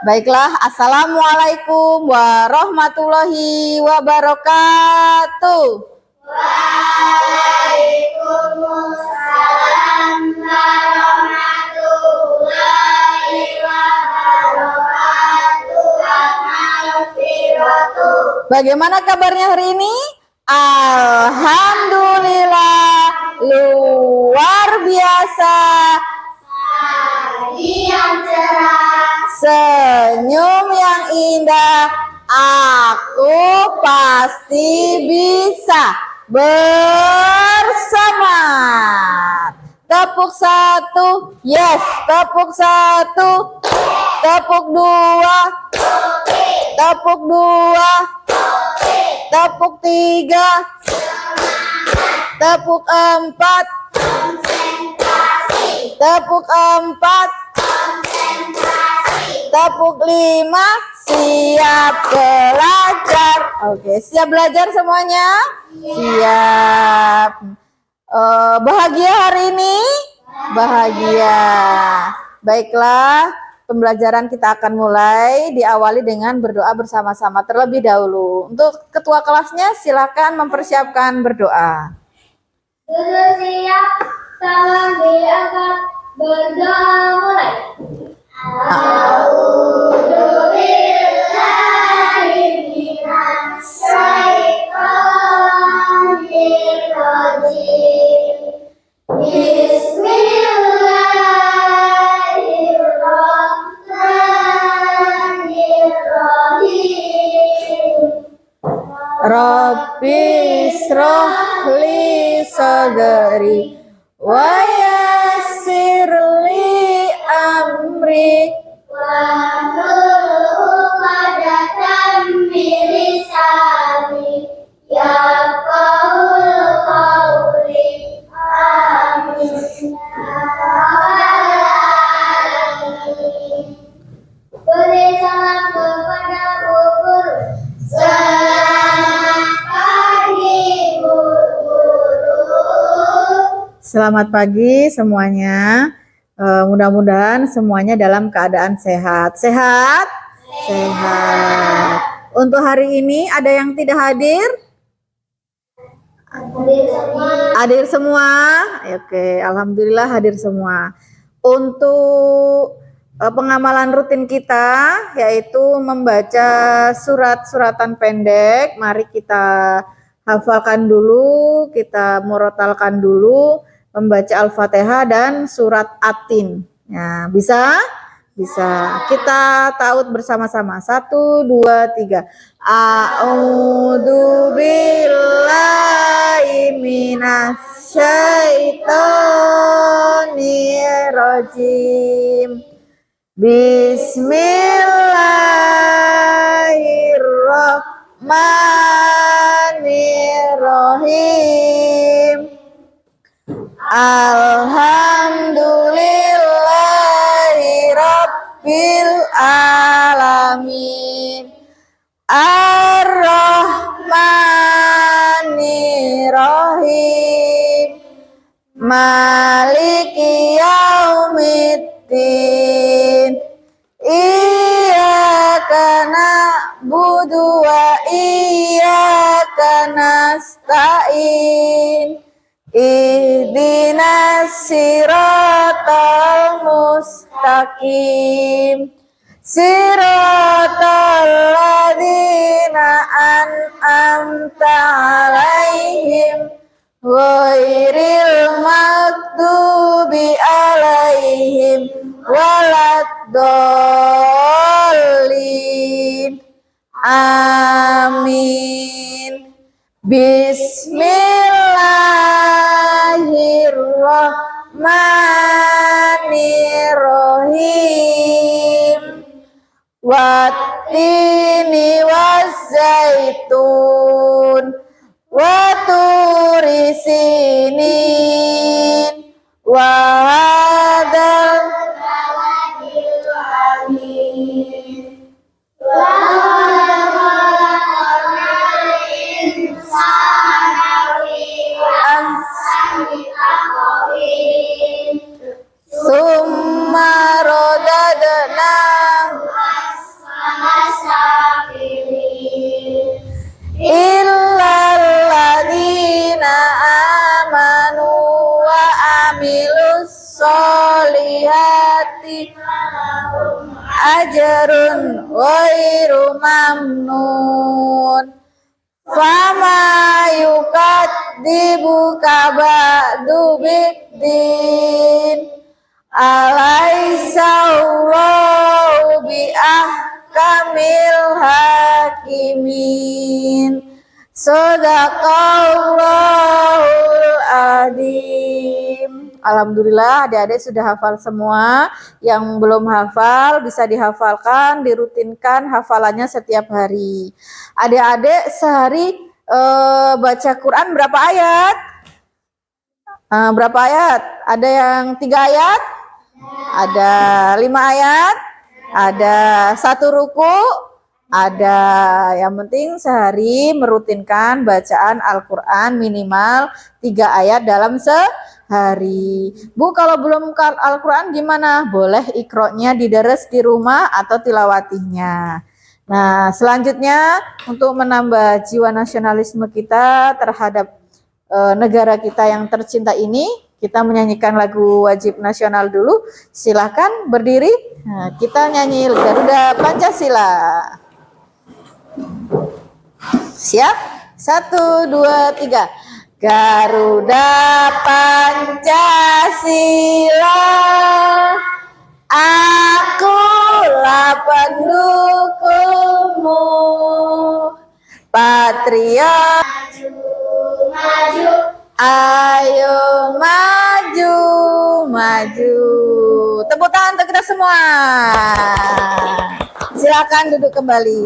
Baiklah, Assalamualaikum warahmatullahi wabarakatuh. Waalaikumsalam warahmatullahi wabarakatuh. Bagaimana kabarnya hari ini? Alhamdulillah, luar biasa. Pagi yang cerah, Senyum yang indah, aku pasti bisa bersama. Tepuk satu, yes. Tepuk satu, tepuk dua, tepuk dua, tepuk tiga, tepuk empat, tepuk empat, tepuk lima. Siap belajar. Oke, siap belajar semuanya? Siap. Bahagia hari ini? Bahagia. Baiklah, pembelajaran kita akan mulai, diawali dengan berdoa bersama-sama terlebih dahulu. Untuk ketua kelasnya silakan mempersiapkan berdoa. duduk siap, tangan diangkat, berdoa mulai. A'udzubillahi minasyaitonirrajim. Bismillahirrahmanirrahim. Rabbi shrah li sadri wa yassir li amri. Wahlul 'uqdatam min lisani yafqahul qawli. Amin. Beri salam kepada Bu Guru. Selamat pagi Bu Guru. Selamat pagi semuanya. Mudah-mudahan semuanya dalam keadaan sehat. Sehat? Sehat. Untuk hari ini ada yang tidak hadir? Hadir semua? Oke, alhamdulillah hadir semua. Untuk pengamalan rutin kita yaitu membaca surat-suratan pendek. Mari kita hafalkan dulu, kita murotalkan dulu, membaca Al-Fatihah dan surat At-Tin. Nah, bisa? Bisa. Kita ta'awudz bersama-sama. 1, 2, 3. A'udzu billahi minasyaitonir rajim. Bismillahirrahmanirrahim. Alhamdulillahi rabbil alamin. Ar-Rahmanir-Rahim. Maliki yaumiddin. Iyyaka na'budu wa iyyaka nasta'in. Ihdinas siratal mustaqim. Siratal ladzina an'amta 'alaihim ghairil maghdubi 'alaihim waladdallin. Amin. Bismillahirrahmanirrahim. Wattini wazzaitun wa turi sinin wa hadzal Baladil amin. Summa rodadna ajrun ghairu mamnun. Fama yukadzibuka ba'du biddin. Alaysa Allahu bi ahkamil hakimin. Shadaqallahul adzim. Alhamdulillah adik-adik sudah hafal semua. Yang belum hafal bisa dihafalkan, dirutinkan hafalannya setiap hari. Adik-adik sehari baca Quran berapa ayat? Berapa ayat? Ada yang 3 ayat? Ada 5 ayat? Ada 1 ruku? Ada. Yang penting sehari merutinkan bacaan Al-Quran minimal 3 ayat dalam sehari. Bu, kalau belum Al-Quran gimana? Boleh ikroknya dideres di rumah atau tilawatinya. Nah, selanjutnya untuk menambah jiwa nasionalisme kita terhadap negara kita yang tercinta ini, kita menyanyikan lagu wajib nasional dulu. Silahkan berdiri. Nah, kita nyanyi Garuda Pancasila. Siap? 1, 2, 3. Garuda Pancasila, akulah pendukungmu. Patriot, Maju, ayo maju, maju. Tepuk tangan untuk kita semua. Silakan duduk kembali.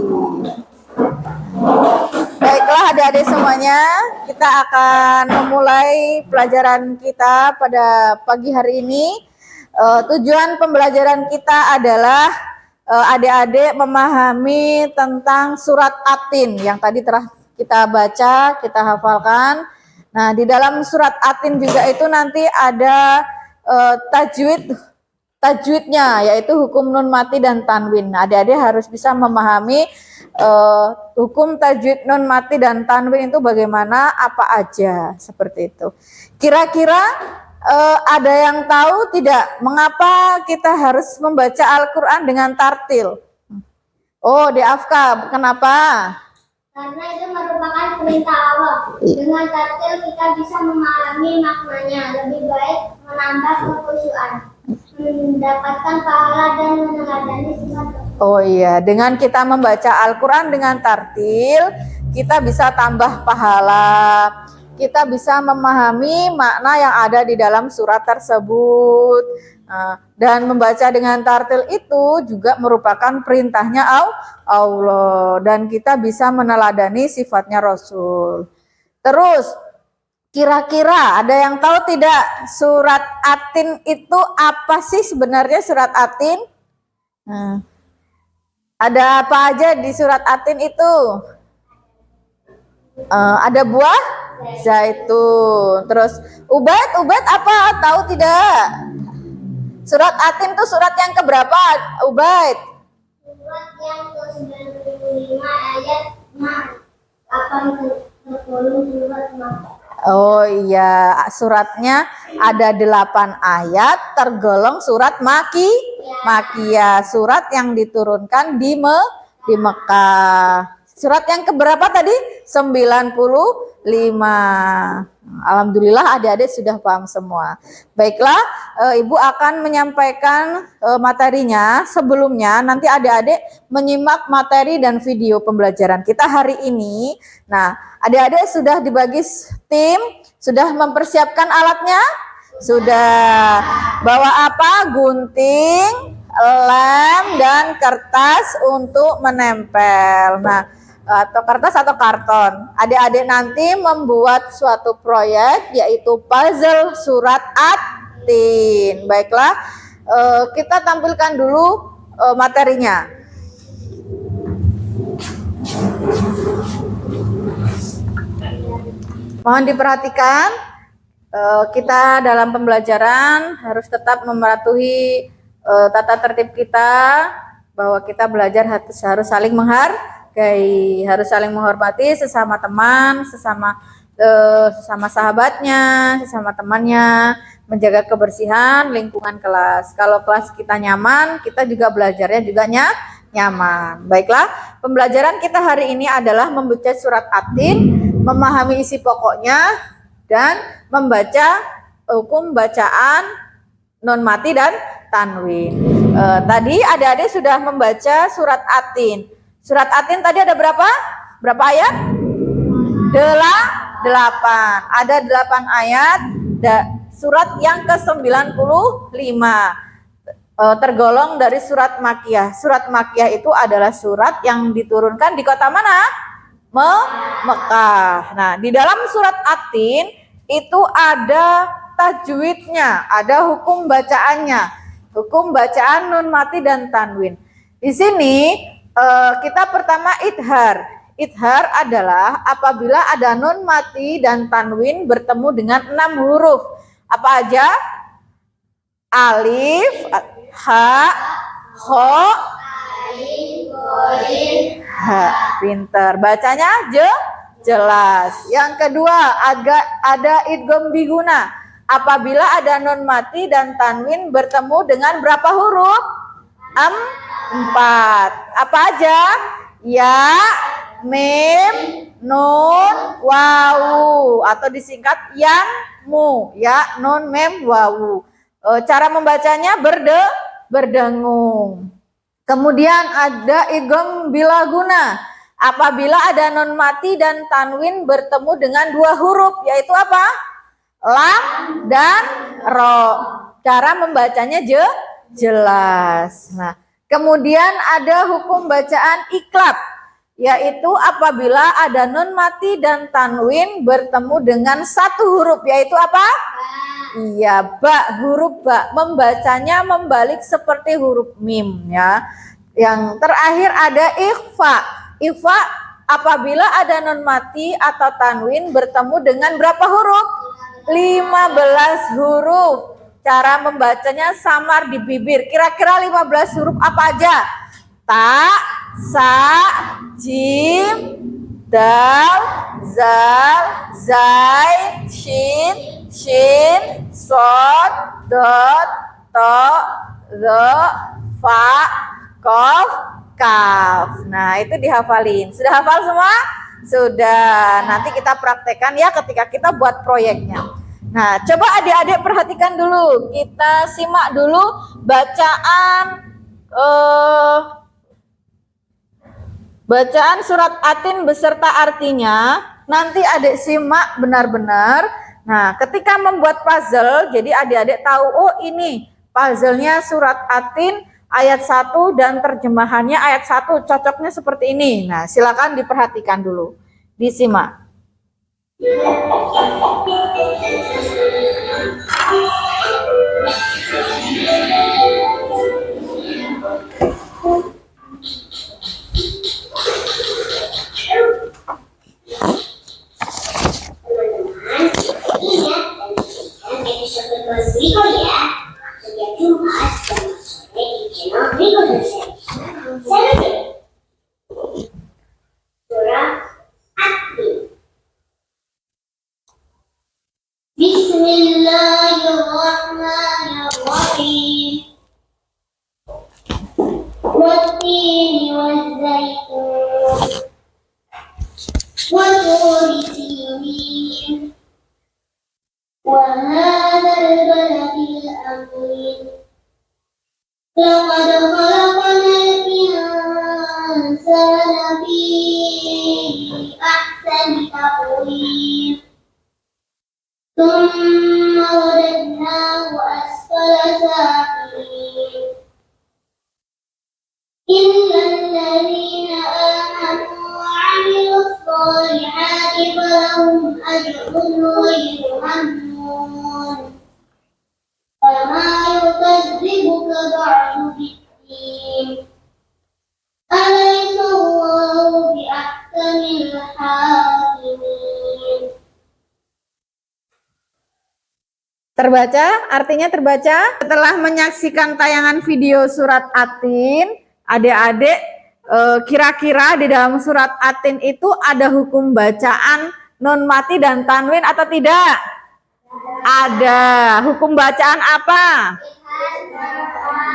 Baiklah adik-adik semuanya, kita akan memulai pelajaran kita pada pagi hari ini. Tujuan pembelajaran kita adalah adik-adik memahami tentang surat At-Tin yang tadi telah kita baca, kita hafalkan. Nah, di dalam surat At-Tin juga itu nanti ada tajwidnya, yaitu hukum nun mati dan tanwin. Nah, adik-adik harus bisa memahami hukum tajwid nun mati dan tanwin itu bagaimana, apa aja, seperti itu. Kira-kira ada yang tahu tidak mengapa kita harus membaca Al-Quran dengan tartil? Oh, di Afka, kenapa? karena itu merupakan perintah Allah. Dengan tartil kita bisa memahami maknanya. Lebih baik menambah kekhusyuan, mendapatkan pahala dan meneladani sifat. Oh iya, dengan kita membaca Al-Quran dengan tartil, kita bisa tambah pahala. Kita bisa memahami makna yang ada di dalam surat tersebut. Dan membaca dengan tartil itu juga merupakan perintahnya Allah. Dan kita bisa meneladani sifatnya Rasul. Terus, kira-kira ada yang tahu tidak surat At-Tin itu apa sih sebenarnya surat At-Tin? Ada apa aja di surat At-Tin itu? Ada buah zaitun. Terus Ubaid apa? Tahu tidak? Surat At-Tin itu surat yang keberapa, Ubaid? Surat yang ke-95 ayat 80 surat Makkah. Oh iya, suratnya ada 8 ayat, tergolong surat Makiyah, surat yang diturunkan di Mekah. Surat yang keberapa tadi? 95. Alhamdulillah adik-adik sudah paham semua. Baiklah, Ibu akan menyampaikan materinya. Sebelumnya nanti adik-adik menyimak materi dan video pembelajaran kita hari ini. Nah, adik-adik sudah dibagi tim, sudah mempersiapkan alatnya? Sudah. Bawa apa? Gunting, lem, dan kertas untuk menempel. Nah, atau kertas atau karton. Adik-adik nanti membuat suatu proyek yaitu puzzle surat At-Tin. Baiklah, kita tampilkan dulu materinya. Mohon diperhatikan, kita dalam pembelajaran harus tetap mematuhi tata tertib kita, bahwa kita belajar harus saling harus saling menghormati sesama teman, sesama sahabatnya, sesama temannya. menjaga kebersihan lingkungan kelas. Kalau kelas kita nyaman, kita juga belajarnya juga nyaman. Baiklah, pembelajaran kita hari ini adalah membaca surat Atin, memahami isi pokoknya, dan membaca hukum bacaan nun mati dan tanwin. Tadi adik-adik sudah membaca surat Atin. Surat Atin tadi ada berapa? Berapa ayat? 8. Ada 8 ayat. Surat yang ke-95. Tergolong dari surat Makkiyah. Surat Makkiyah itu adalah surat yang diturunkan di kota mana? Mekah. Nah, di dalam surat Atin itu ada tajwidnya, ada hukum bacaannya, hukum bacaan nun mati dan tanwin. Di sini kita pertama idhar. Idhar adalah apabila ada nun mati dan tanwin bertemu dengan 6 huruf. Apa aja? Alif, ha, ho, ha. Pinter. Bacanya jelas. Yang kedua ada idgham biguna. Apabila ada nun mati dan tanwin bertemu dengan berapa huruf? 4. Apa aja? Ya, mim, nun, wawu, atau disingkat yanmu. Ya, nun, mim, wawu. Cara membacanya berdengung. Kemudian ada idgham bilaguna. Apabila ada nun mati dan tanwin bertemu dengan 2 huruf, yaitu apa? Lam dan ro. Cara membacanya jelas. Nah, kemudian ada hukum bacaan iklab, yaitu apabila ada nun mati dan tanwin bertemu dengan 1 huruf, yaitu apa? Iya, ba, huruf ba. Membacanya membalik seperti huruf mim ya. Yang terakhir ada ikhfa. Ikhfa apabila ada nun mati atau tanwin bertemu dengan berapa huruf? 15 huruf. Cara membacanya samar di bibir. Kira-kira 15 huruf apa aja? Ta, sa, jim, dal, zal, zai, shin, sod, dot, to, ro, fa, kof, kaf. Nah, itu dihafalin. Sudah hafal semua? Sudah. Nanti kita praktekkan ya ketika kita buat proyeknya. Nah, coba adik-adik perhatikan dulu. Kita simak dulu bacaan surat Atin beserta artinya. Nanti adik simak benar-benar. Nah, ketika membuat puzzle, jadi adik-adik tahu, oh ini puzzle-nya surat Atin ayat 1 dan terjemahannya ayat 1 cocoknya seperti ini. Nah, silakan diperhatikan dulu. Disimak. Bismillahirrahmanirrahim. Wattini wazzaitun wa turi sinin wa hadzal baladil amin. Laqad khalaqnal insana fi ahsani taqwim. ثم رددناه أسفل سافلين إلا الذين آمنوا وعملوا الصالحات فلهم أجر غير ممنون فما يكذبك بعد بالدين أليس الله بأحكم الحاكمين. Terbaca, artinya terbaca. Setelah menyaksikan tayangan video surat Atin, adik-adik kira-kira di dalam surat Atin itu ada hukum bacaan nun mati dan tanwin atau tidak? Ada. Hukum bacaan apa?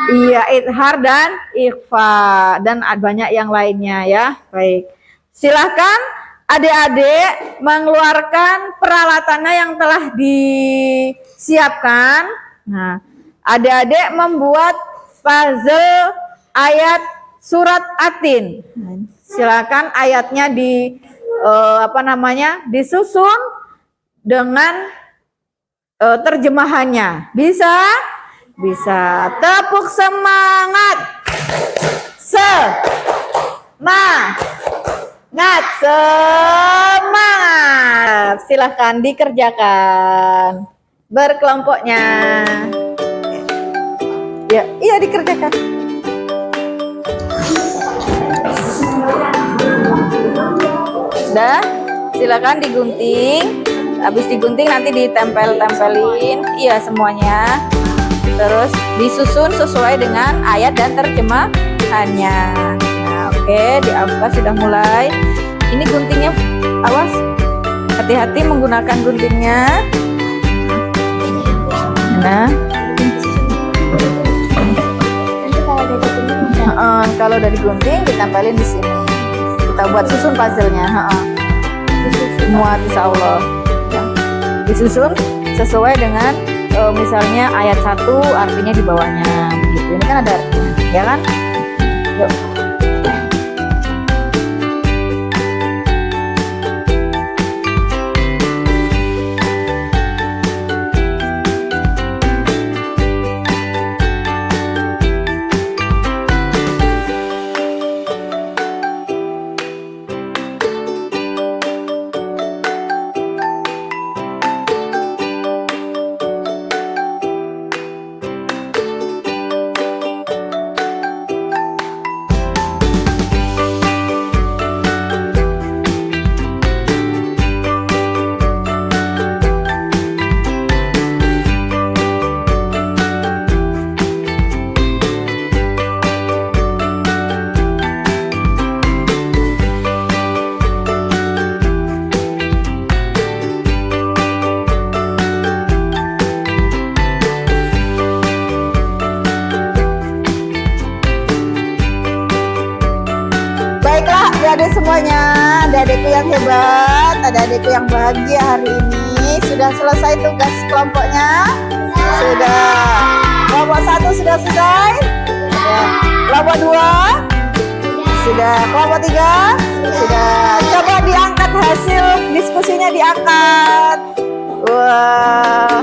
Iya, idhar dan ikhfa dan banyak yang lainnya ya. Baik. Silahkan adik-adik mengeluarkan peralatannya yang telah disiapkan. Nah, adik-adik membuat puzzle ayat surat Atin. Silakan ayatnya disusun dengan terjemahannya. Bisa? Bisa. Tepuk semangat. Semangat. Silahkan dikerjakan berkelompoknya. Ya, iya dikerjakan. Sudah, silakan digunting. Habis digunting nanti ditempel-tempelin. Iya semuanya. Terus disusun sesuai dengan ayat dan terjemahannya. Nah, oke, diangkat sudah mulai. Ini guntingnya, awas, hati-hati menggunakan guntingnya. Nah, kalau udah digunting ditempelin di sini. Kita buat susun puzzle-nya. Semua insya Allah. Ya. Disusun sesuai dengan misalnya ayat 1 artinya di bawahnya begitu. Ini kan ada artinya, ya kan? Yuk. Adik-adik semuanya, adik-adikku yang hebat, adik-adikku yang bahagia hari ini. Sudah selesai tugas kelompoknya? Sudah. Kelompok 1 sudah selesai? Ya. Kelompok 2? Sudah. Kelompok 3? Sudah. Coba diangkat hasil diskusinya, diangkat. Wah.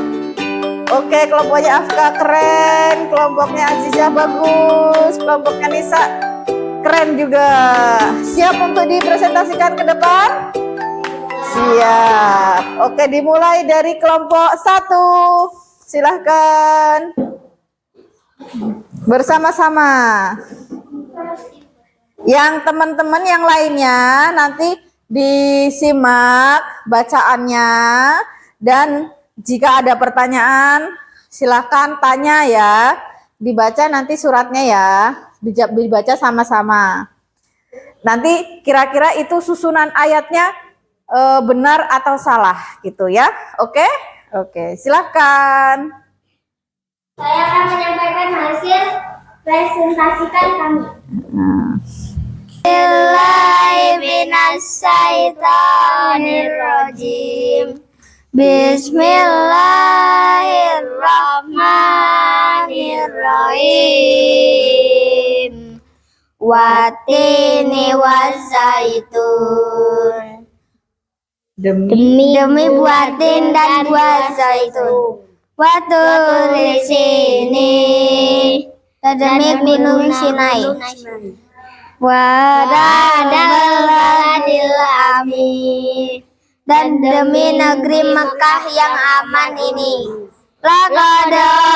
Oke, kelompoknya Afka keren, kelompoknya Azizah bagus, kelompoknya Nisa keren juga. Siap untuk dipresentasikan ke depan? Siap. Oke, dimulai dari kelompok 1. Silahkan bersama-sama. Yang teman-teman yang lainnya nanti disimak bacaannya, dan jika ada pertanyaan silahkan tanya ya. Dibaca nanti suratnya ya, dibaca sama-sama. Nanti kira-kira itu susunan ayatnya benar atau salah gitu ya. Oke? Oke, silahkan. Saya akan menyampaikan hasil presentasikan kami. Bismillahirrahmanirrahim. Bismillahirrahmanirrahim. Watini wazaitun. Demi buatin dan buah zaitun. Waturi sini. Demi gunung Sinai. Wadadil amin. Dan demi negeri Mekah yang aman ini.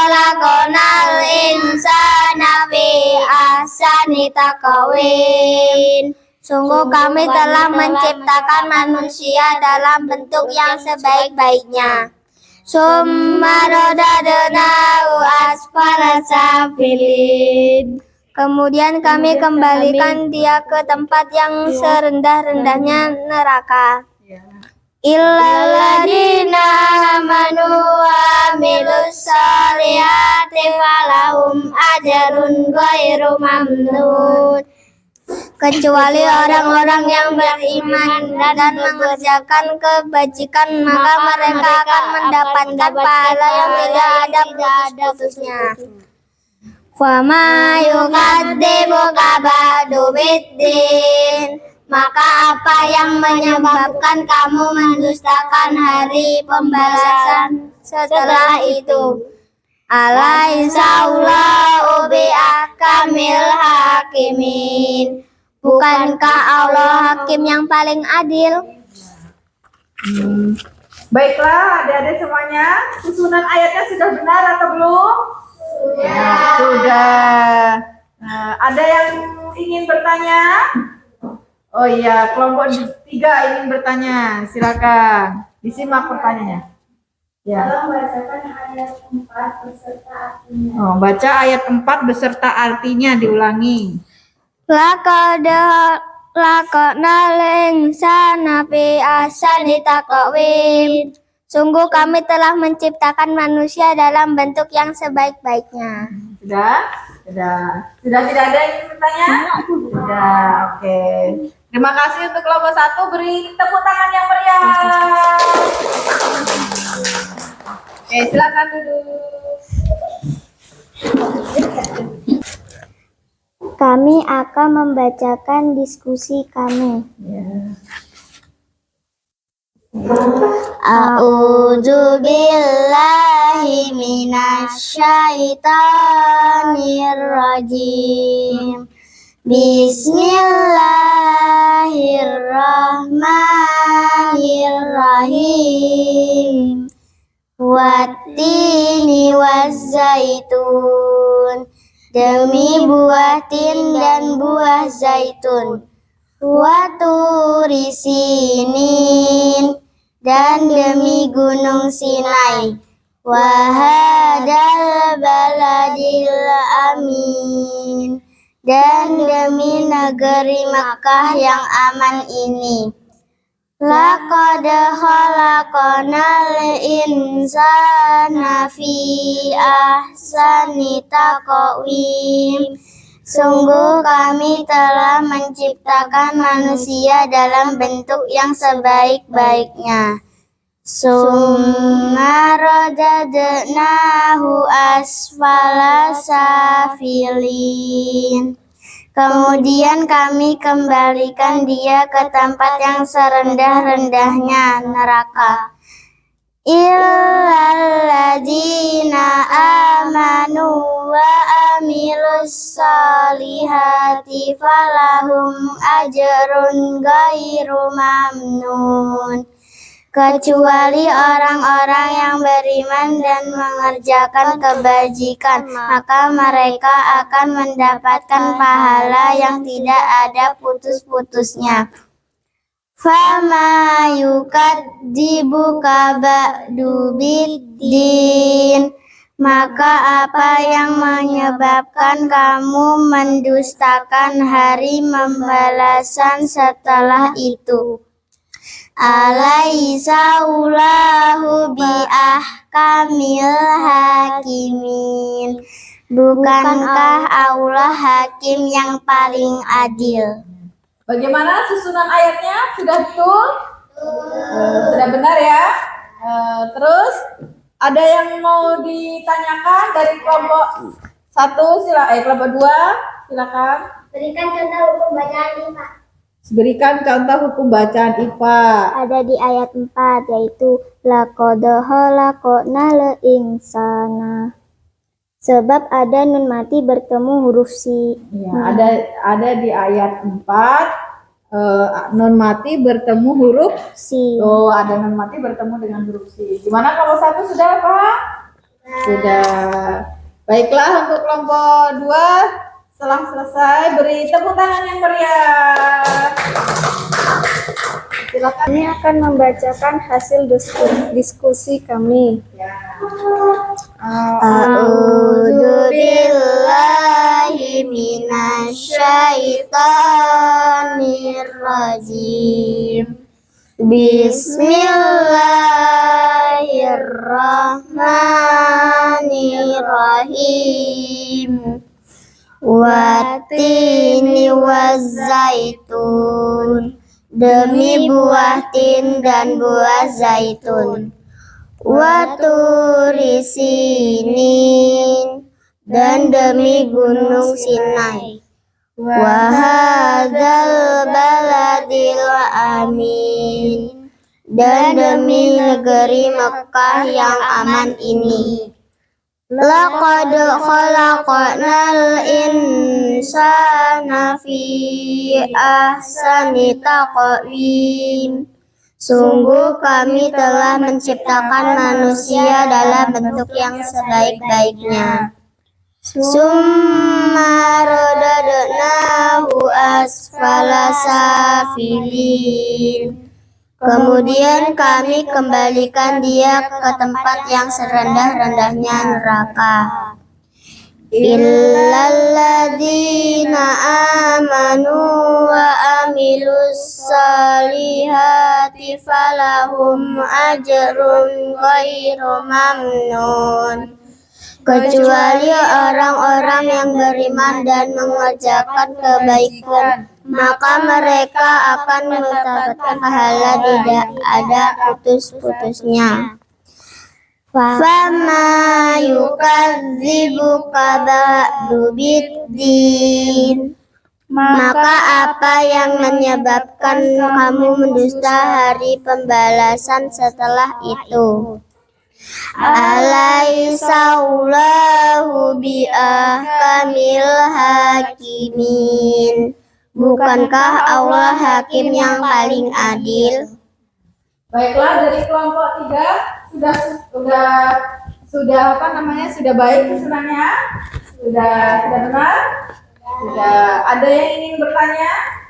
Lakonal insana fi ahsani taqwim. Sungguh kami telah menciptakan manusia dalam bentuk yang sebaik-baiknya. Summa radadnahu asfala safilin. Kemudian kami kembalikan dia ke tempat yang serendah-rendahnya neraka. Illalladzina amanu wa ajrun ghairu mamnun. Kecuali orang-orang yang beriman dan mengerjakan kebajikan, maka mereka akan mendapatkan pahala yang tidak ada putus-putusnya. Fama yukadzibuka ba'du biddin, maka apa yang menyebabkan kamu mendustakan hari pembalasan setelah itu? Alaisaulahu biahkamil hakimin, bukankah Allah hakim yang paling adil? Baiklah adik-adik semuanya, susunan ayatnya sudah benar atau belum? Sudah. Nah, ada yang ingin bertanya? Oh iya, kelompok 3 ingin bertanya. Silakan. Disimak pertanyaannya. Ya. Membacakan ayat 4 beserta artinya. Oh, baca ayat 4 beserta artinya diulangi. Lakona linsana fi ahsani taqwim. Sungguh kami telah menciptakan manusia dalam bentuk yang sebaik-baiknya. Sudah? Sudah tidak ada yang ingin bertanya? Sudah, oke. Terima kasih untuk kelompok 1, beri tepuk tangan yang meriah. Oke, silakan duduk. Kami akan membacakan diskusi kami. A'udzu billahi minasyaitonir rajim. Bismillahirrahmanirrahim. Wattini wazzaitun, demi buah tin dan buah zaitun. Waturi sinin, dan demi gunung Sinai. Wahadal baladil amin, dan demi negeri Makkah yang aman ini. Laqad khalaqnal insana fi ahsani taqwim. Sungguh kami telah menciptakan manusia dalam bentuk yang sebaik-baiknya. Summa radadnahu asfala safilin. Kemudian kami kembalikan dia ke tempat yang serendah-rendahnya, neraka. Illalladzina amanu wa amilus solihati falahum ajrun ghairu mamnun. Kecuali orang-orang yang beriman dan mengerjakan kebajikan, maka mereka akan mendapatkan pahala yang tidak ada putus-putusnya. Fama yukadzibuka ba'du biddin, maka apa yang menyebabkan kamu mendustakan hari pembalasan setelah itu? Alaisaulahu biahkamil hakimin, bukankah Allah hakim yang paling adil? Bagaimana susunan ayatnya? Sudah betul? Sudah benar ya? Terus ada yang mau ditanyakan dari kelompok 1? Kelompok 2, silakan. Berikan contoh hukum bacaan IPA. Berikan contoh hukum bacaan IPA. Ada di ayat 4, yaitu laqad khalaqnal insana. Sebab ada nun mati bertemu huruf si. Ya, ada di ayat 4 nun mati bertemu huruf Si. Oh, ada nun mati bertemu dengan huruf si. Gimana kalau 1 sudah paham? Sudah. Baiklah, untuk kelompok 2 setelah selesai beri tepuk tangan yang meriah. Silakan. Kami akan membacakan hasil diskusi kami. A'udzu billahi minasyaitonir rajim. Bismillahirrahmanirrahim. Watini wazaitun, demi buah tin dan buah zaitun. Waturi sinin, dan demi gunung Sinai. Wahadzal baladil amin, dan demi negeri Mekah yang aman ini. Laqad khalaqnal insana fi ahsani taqwim. Sungguh kami telah menciptakan manusia dalam bentuk yang sebaik-baiknya. Summa radadnahu asfala safilin. Kemudian kami kembalikan dia ke tempat yang serendah-rendahnya neraka. Illalladzina amanu wa amilus salihati falahum ajrun ghairu mamnun. Kecuali orang-orang yang beriman dan mengerjakan kebaikan, maka mereka akan mendapatkan pahala tidak ada putus-putusnya. Fama yukadzibuka ba'du biddin. Maka apa yang menyebabkan kamu mendusta hari pembalasan setelah itu? Alaisaulahu biahkamil hakimin. Bukankah Allah hakim yang paling adil? Baiklah, dari kelompok 3 sudah apa namanya? Sudah baik susunannya? Sudah benar? Sudah. Ada yang ingin bertanya?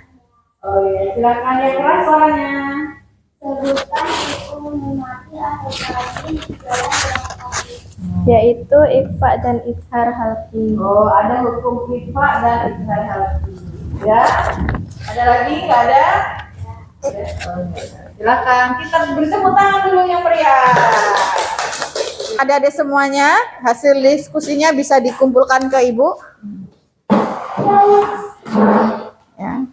Oh iya, silakan yang keras suaranya. Sebutkan hukum memati atau tadi Yaitu ikhfa dan izhar halqi. Oh, ada hukum ikhfa dan izhar halqi. Ya. Ada lagi? Nggak ada? Oh, iya. Silakan. Kita beri tepuk tangan dulu yang meriah. Ada semuanya. Hasil diskusinya bisa dikumpulkan ke Ibu. Ya.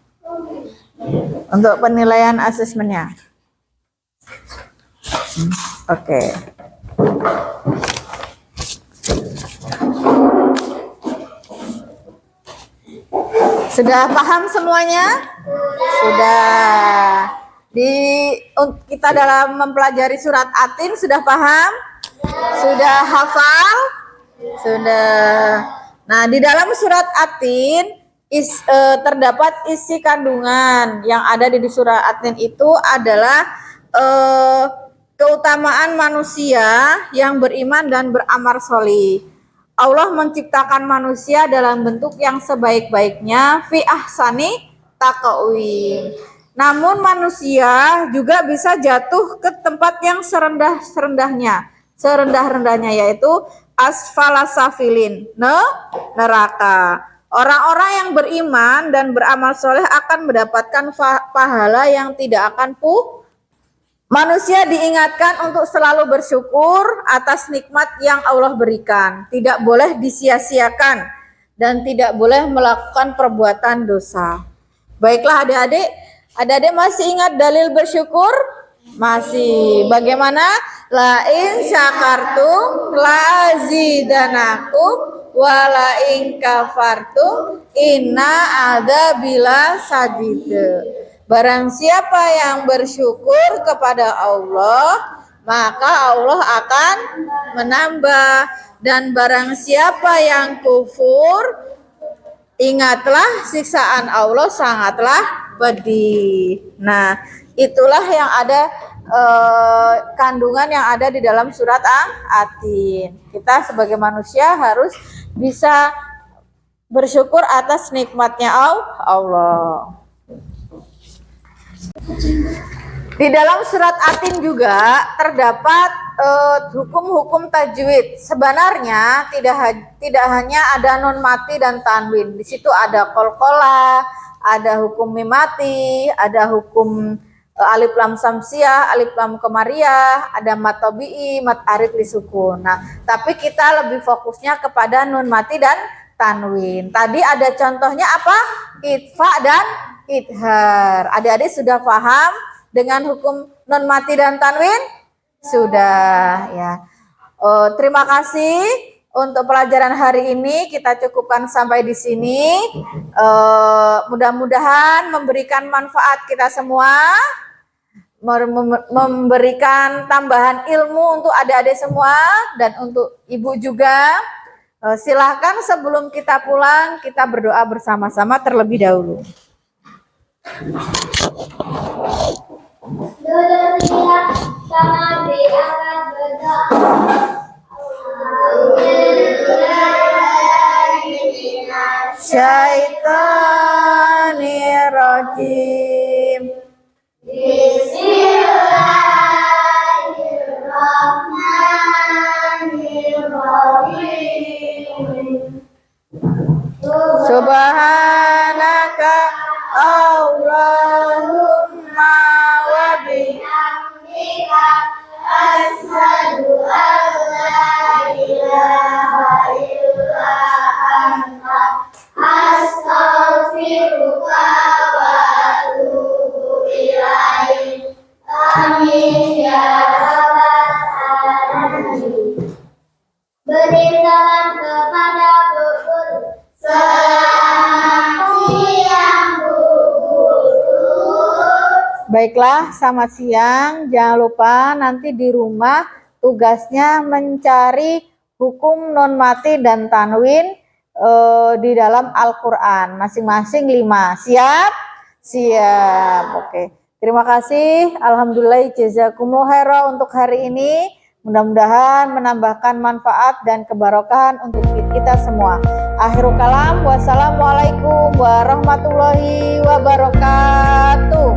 Untuk penilaian asesmennya. Oke. Sudah paham semuanya? Sudah. Kita dalam mempelajari surat Atin sudah paham? Sudah hafal? Sudah. Nah, di dalam surat Atin terdapat isi kandungan yang ada di surat Atin itu adalah keutamaan manusia yang beriman dan beramal sholih. Allah menciptakan manusia dalam bentuk yang sebaik-baiknya fi ahsani taqwim. Namun manusia juga bisa jatuh ke tempat yang serendah-rendahnya yaitu asfala safilin, neraka. Orang-orang yang beriman dan beramal soleh akan mendapatkan pahala yang tidak akan Manusia diingatkan untuk selalu bersyukur atas nikmat yang Allah berikan. Tidak boleh disia-siakan dan tidak boleh melakukan perbuatan dosa. Baiklah adik-adik, adik-adik masih ingat dalil bersyukur? Masih. Bagaimana? La in syakartum la zidanakum wa la in kafartum inna adzabila sadid. Barang siapa yang bersyukur kepada Allah, maka Allah akan menambah. Dan barang siapa yang kufur, ingatlah siksaan Allah sangatlah pedih. Nah, itulah yang ada kandungan yang ada di dalam surat Atin. Kita sebagai manusia harus bisa bersyukur atas nikmatnya Allah. Di dalam surat Atin juga terdapat hukum-hukum tajwid. Sebenarnya tidak hanya ada nun mati dan tanwin. Di situ ada qalqalah, ada hukum mimati, ada hukum alif lam samsiah, alif lam qamariyah, ada mat tabi'i, mat arid li sukun. Nah, tapi kita lebih fokusnya kepada nun mati dan tanwin. Tadi ada contohnya apa? Idfa dan idhar. Adik-adik sudah paham dengan hukum non mati dan tanwin? Sudah ya. Terima kasih untuk pelajaran hari ini. Kita cukupkan sampai di sini. Mudah-mudahan memberikan manfaat kita semua, memberikan tambahan ilmu untuk adik-adik semua dan untuk ibu juga. Silahkan sebelum kita pulang kita berdoa bersama-sama terlebih dahulu. Duduk siap sama diangkat berdoa. Syaitanirrajim. Bismillahirrahmanirrahim. Subhanaka Allahumma wa Bihamdika asyhadu an la ilaha illa anta astaghfiruka wa atubu ilaik. Amin ya rabbal alamin. Beri salam kepada Bu Guru. Selamat siang Bu Guru. Baiklah, selamat siang. Jangan lupa nanti di rumah tugasnya mencari hukum non mati dan tanwin di dalam Al-Quran. Masing-masing 5. Siap? Siap. Oke. Terima kasih. Alhamdulillah jazakumullah khairan untuk hari ini. Mudah-mudahan menambahkan manfaat dan keberkahan untuk kita semua. Akhirul kalam. Wassalamualaikum warahmatullahi wabarakatuh.